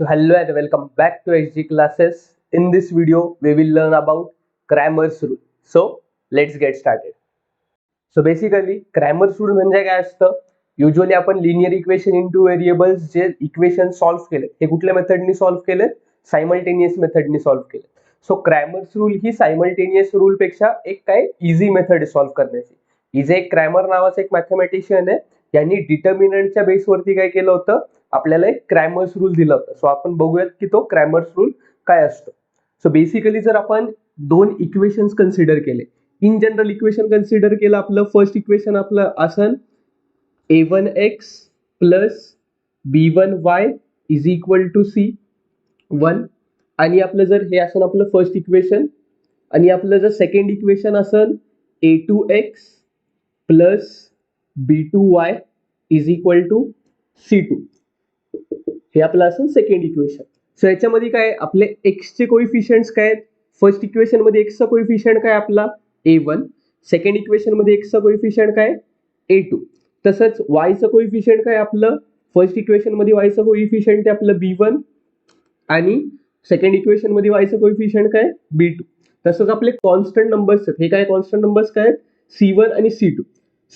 So hello and welcome back to XG classes. In this video, we will learn about Cramer's rule. So let's get started. So basically, Cramer's rule म्हणजे काय असतं? Usually आपण linear equation into variables जे equation solve केले हे कुठल्या मेथडनी solve केले? Simultaneous मेथडनी solve केले. सो क्रॅमर्स रूल ही सायमल्टेनियस रूल पेक्षा एक काय इझी मेथड आहे सॉल्व्ह करण्याची. इजे एक क्रॅमर नावाचा एक मॅथमॅटिशियन आहे, यांनी डिटर्मिनंटच्या बेसवरती काय केलं होतं, आपल्याला एक क्रॅमर्स रूल दिला होता. सो आपण बघूयात की तो क्रॅमर्स रूल काय असतो. सो बेसिकली जर आपण दोन इक्वेशन्स कन्सिडर केले, इन जनरल इक्वेशन कन्सिडर केलं, आपलं फर्स्ट इक्वेशन आपलं असन a1x plus b1y is equal to c1, आणि आपलं जर हे असन आपलं फर्स्ट इक्वेशन, आणि आपलं जर सेकंड इक्वेशन असन a2x plus b2y is equal to c2, हे आपलं असेल सेकंड इक्वेशन. सो याच्यामध्ये काय आपले x चे कोइफिशियंट्स काय आहेत? फर्स्ट इक्वेशन मध्ये x चा कोइफिशियंट काय आपला a1, सेकंड इक्वेशन मध्ये x चा कोइफिशियंट काय a2. तसंच y चा कोइफिशियंट काय आपलं फर्स्ट इक्वेशन मध्ये y चा कोइफिशियंट आहे आपलं b1, आणि सेकंड इक्वेशन मध्ये y चा कोइफिशियंट काय b2. तसंच आपले कॉन्स्टंट नंबर्स आहेत, हे काय कॉन्स्टंट नंबर्स काय आहेत c1 आणि c2.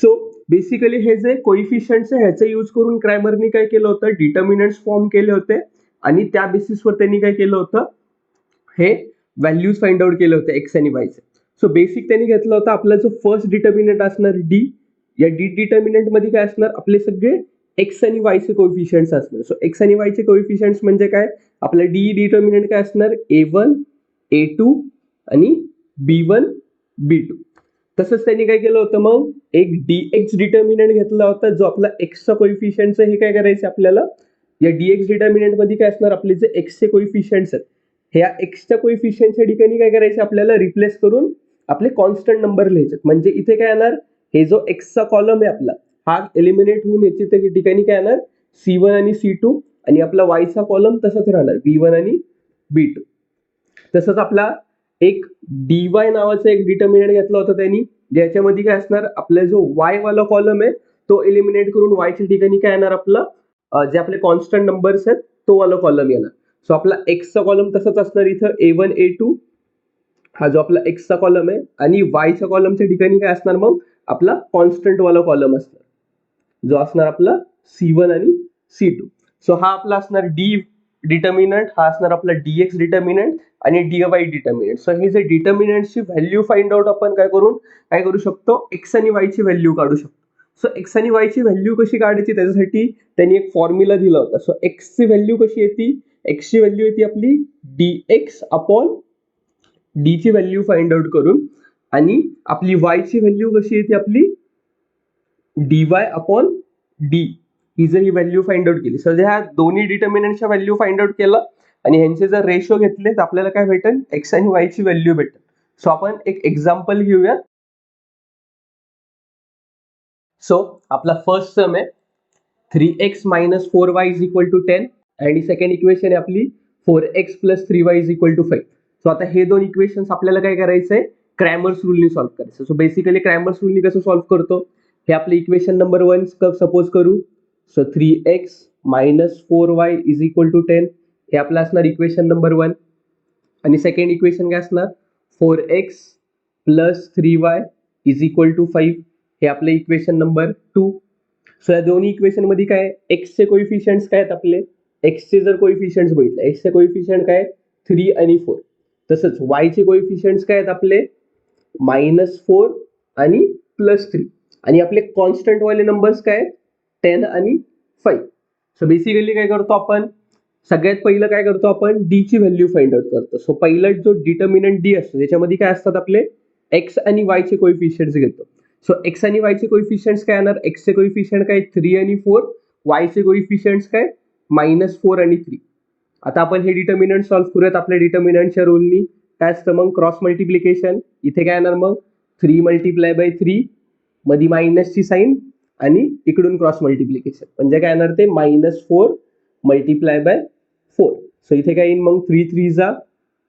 सो बेसिकली हे जे कोइफिशियंट्स आहे ह्याचा यूज करून क्रॅमरनी काय केलं होतं, डिटर्मिनंट्स फॉर्म केले होते, आणि त्या बेसिसवर त्यांनी काय केलं होतं, हे व्हॅल्यूज फाइंड आउट केले होते एक्स आणि वाय चे. सो बेसिक त्यांनी घेतलं होतं आपला जो फर्स्ट डिटर्मिनंट असणार डी, या डी डिटर्मिनंट मध्ये काय असणार आपले सगळे एक्स आणि वाय चे कोइफिशियंट्स असणार. सो एक्स आणि वाय चे कोइफिशियंट्स म्हणजे काय, आपला डी डिटर्मिनंट काय असणार a1 a2 आणि b1 b2. तसंच त्यांनी काय केलं होतं, मग एक dx डिटर्मिनंट घेतला होता जो आपला एक्सचा कोइफिशियंट आहे, हे काय करायचं आपल्याला, या dx डिटर्मिनंट मध्ये काय असणार आपले जे एक्सचे कोइफिशियंट्स आहेत, ह्या एक्सच्या कोइफिशियंटच्या ठिकाणी काय करायचे आपल्याला रिप्लेस करून आपले कॉन्स्टंट नंबर लिहायचे. म्हणजे इथे काय येणार, हे जो एक्सचा कॉलम आहे आपला हा एलिमिनेट होऊन याच्या ठिकाणी काय येणार c1 आणि c2, आणि आपला वायचा कॉलम तसंच राहणार b1 आणि b2. तसंच आपला एक dy नावाचा एक डिटर्मिनंट घेतला होता त्यांनी, ज्याच्यामध्ये काय असणार आपला जो y वाला कॉलम आहे तो एलिमिनेट करून y च्या ठिकाणी काय येणार आपलं जे आपले कॉन्स्टंट नंबर्स आहेत तो वाला कॉलम येणार. सो आपला x चा कॉलम तसंच असणार इथं a1 a2, हा जो आपला x चा कॉलम आहे, आणि y च्या कॉलमच्या ठिकाणी काय असणार मग आपला कॉन्स्टंट वाला कॉलम असणार जो असणार आपला c1 आणि c2. सो हा आपला असणार d डिटर्मिनंट, हा असणार आपला dx डिटर्मिनंट आणि dy डिटर्मिनंट. सो हे जे डिटर्मिनंटची व्हॅल्यू फाइंड आउट आपण काय करू शकतो, x आणि y ची व्हॅल्यू काढू शकतो. सो x आणि y ची व्हॅल्यू कशी काढायची त्याच्यासाठी त्यांनी एक फॉर्म्युला दिला होता. सो x ची व्हॅल्यू कशी येते, x ची व्हॅल्यू येते आपली dx अपॉन d ची व्हॅल्यू फाइंड आउट करून, आणि आपली y ची व्हॅल्यू कशी येते आपली dy अपॉन d, ही जर ही व्हॅल्यू फाइंड आउट केली. सो ह्या दोन्ही डिटर्मिनंटच्या व्हॅल्यू फाइंड आउट केलं आणि ह्यांचे जर रेशो घेतले तर आपल्याला काय भेटेल, एक्स आणि वाय ची व्हॅल्यू भेटेल. सो आपण एक एक्झाम्पल घेऊया. सो आपला फर्स्ट सम आहे 3x - 4y is equal to 10, आणि सेकंड इक्वेशन आहे आपली 4x + 3y is equal to 5. So आता हे दोन इक्वेशन्स आपल्याला काय करायचंय, क्रॅमर्स रूलनी सॉल्व्ह करायचं. सो बेसिकली क्रॅमर्स रूलनी कसं सॉल्व्ह करतो, हे आपले इक्वेशन नंबर 1 सपोज करू. So 3x - 4y is equal to 10, हे आपलं असणार इक्वेशन नंबर 1, आणि सेकंड इक्वेशन काय असणार 4x + 3y is equal to 5, हे आपलं इक्वेशन नंबर 2. सो या दोन्ही इक्वेशन मध्ये काय एक्स चे कोइफिशियंट्स काय आहेत आपले, एक्स चे जर कोइफिशियंट्स बघितले, एक्स चे कोइफिशियंट काय 3 आणि 4. तसंच वाय चे कोइफिशियंट्स काय आहेत आपले -4 आणि +3, आणि आपले कॉन्स्टंट वाले नंबर्स काय 10 आणि 5. सो बेसिकली काय करतो आपण, सगळ्यात पहिलं काय करतो आपण डी ची व्हॅल्यू फाइंड आउट करतो. सो पहिला जो डिटर्मिनंट डी असतो त्याच्यामध्ये काय असतात आपले एक्स आणि वाय चे कोइफिशियंट्स घेतो. सो एक्स आणि वाय चे कोइफिशियंट्स काय येणार, एक्स चे कोइफिशियंट काय 3 आणि 4, वाय चे कोइफिशियंट्स काय -4 आणि 3. आता आपण हे डिटर्मिनंट सॉल्व्ह करूयात. आपल्या डिटर्मिनंटच्या रूलनी काय असतं मग क्रॉस मल्टिप्लिकेशन. इथे काय येणार मग 3 × 3 मध्ये मायनसची साईन, आणि इकडून क्रॉस मल्टिप्लिकेशन म्हणजे काय येणार ते -4 × 4. सो इथे काय येईल मग 3 3 जा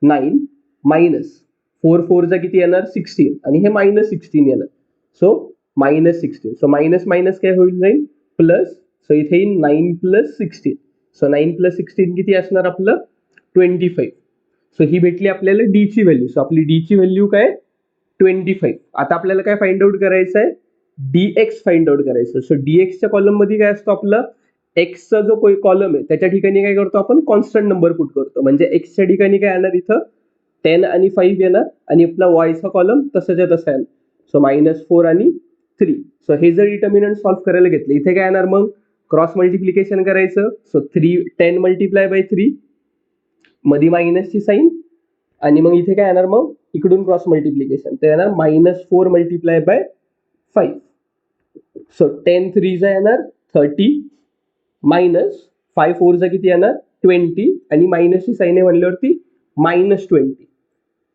9, -4 4 जा किती येणार 16, आणि हे -16 येणार. सो -16. सो मायनस मायनस काय होईल जाईल प्लस. सो इथे येईल 9 + 16. सो 9 प्लस 16 किती असणार आपलं 25. सो ही भेटली आपल्याला डी ची व्हॅल्यू. सो आपली डी ची व्हॅल्यू काय 25. आता आपल्याला काय फाइंड आउट करायचं आहे dx फाइंड आउट करायचं. सो dxच्या कॉलम मध्ये काय असतो आपलं एक्सचा जो कोई कॉलम आहे त्याच्या ठिकाणी काय करतो आपण कॉन्स्टंट नंबर पुट करतो. म्हणजे एक्सच्या ठिकाणी काय येणार इथं 10 आणि 5 येणार आणि आपला वायचा कॉलम तसाच्या तसा येणार. सो -4 आणि 3. सो हे जर डिटर्मिनंट सॉल्व्ह करायला घेतलं इथे काय येणार मग क्रॉस मल्टिप्लिकेशन करायचं. सो 10 मल्टिप्लाय बाय 3 मध्ये मायनसची साईन आणि मग इथे काय येणार मग इकडून क्रॉस मल्टिप्लिकेशन तर येणार -4 मल्टिप्लाय बाय 5. सो 10 3 चा येणार 30 मायनस 5 4 चा किती येणार 20 आणि मायनसची साईन आहे म्हणल्यावरती -20.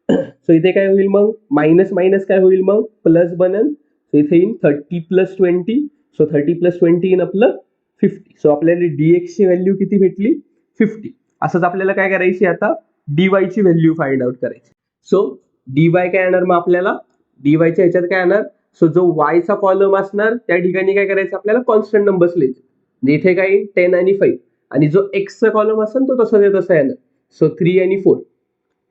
सो इथे काय होईल मग मायनस मायनस काय होईल मग प्लस बनन. सो इथे येईल 30 प्लस 20. सो 30 प्लस 20 येईल आपलं 50. सो आपल्याला dx ची व्हॅल्यू किती भेटली 50. असंच आपल्याला काय करायची आता dy ची व्हॅल्यू फाइंड आउट करायची. सो dy काय येणार मग आपल्याला dy च्या ह्याच्यात काय येणार. सो जो y चा कॉलम असणार त्या ठिकाणी काय करायचं आपल्याला कॉन्स्टंट नंबर्स लिहायचे. म्हणजे इथे काय 10 आणि 5 आणि जो x चा कॉलम असेल तो तसा येणार. सो 3 आणि 4.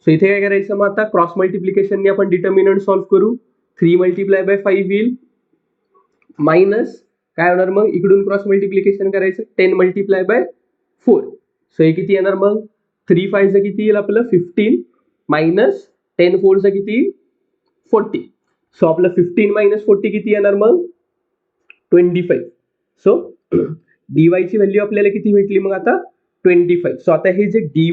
सो इथे काय करायचं मग आता क्रॉस मल्टिप्लिकेशनने आपण डिटर्मिनंट सॉल्व्ह करू. 3 मल्टिप्लाय बाय 5 येईल मायनस काय होणार मग इकडून क्रॉस मल्टिप्लिकेशन करायचं 10 मल्टिप्लाय बाय 4. सो हे किती येणार मग 3 5 चं किती येईल आपलं 15 मायनस 10 4 चं किती येईल 40. सो आपलं 15 मायनस 40 किती येणार मग 25. सो dy ची व्हॅल्यू आपल्याला किती भेटली मग आता 25. सो आता हे जे dy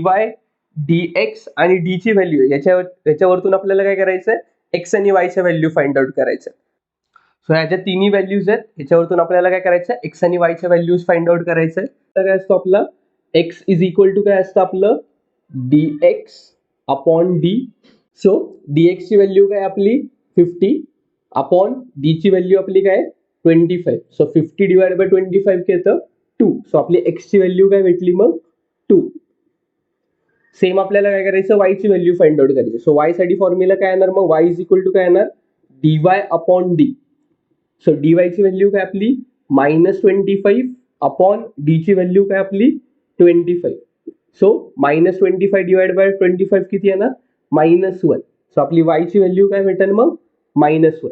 dx आणि d ची व्हॅल्यू आहे याच्यावरतून आपल्याला काय करायचं आहे x आणि y च्या व्हॅल्यू फाइंड आउट करायचं. सो ह्याच्या तिन्ही व्हॅल्यूज आहेत ह्याच्यावरतून आपल्याला काय करायचं आहे x आणि y च्या व्हॅल्यूज फाइंड आउट करायचं आहे. तर काय असतो आपला x इज इक्वल टू काय असतं आपलं dx upon d. So dx ची व्हॅल्यू काय आपली 50 अपॉन d ची व्हॅल्यू आपली काय 25. सो 50 डिवाइड बाय 25 येतं 2. सो आपली x ची व्हॅल्यू काय भेटली मग 2. सेम आपल्याला काय करायचं y ची व्हॅल्यू फाइंड आउट करायची. सो y साठी फॉर्म्युला काय येणार मग y इज इक्वल टू काय येणार dy upon d. So dy ची व्हॅल्यू काय आपली -25 अपॉन d ची व्हॅल्यू काय आपली 25. सो -25 डिवाइड बाय 25 किती येणार -1. सो आपली y ची व्हॅल्यू काय भेटेल मग -1.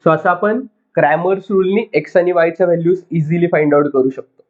सो असं आपण क्रॅमर्स रूलनी x आणि y च्या व्हॅल्यूज इझिली फाइंड आउट करू शकतो.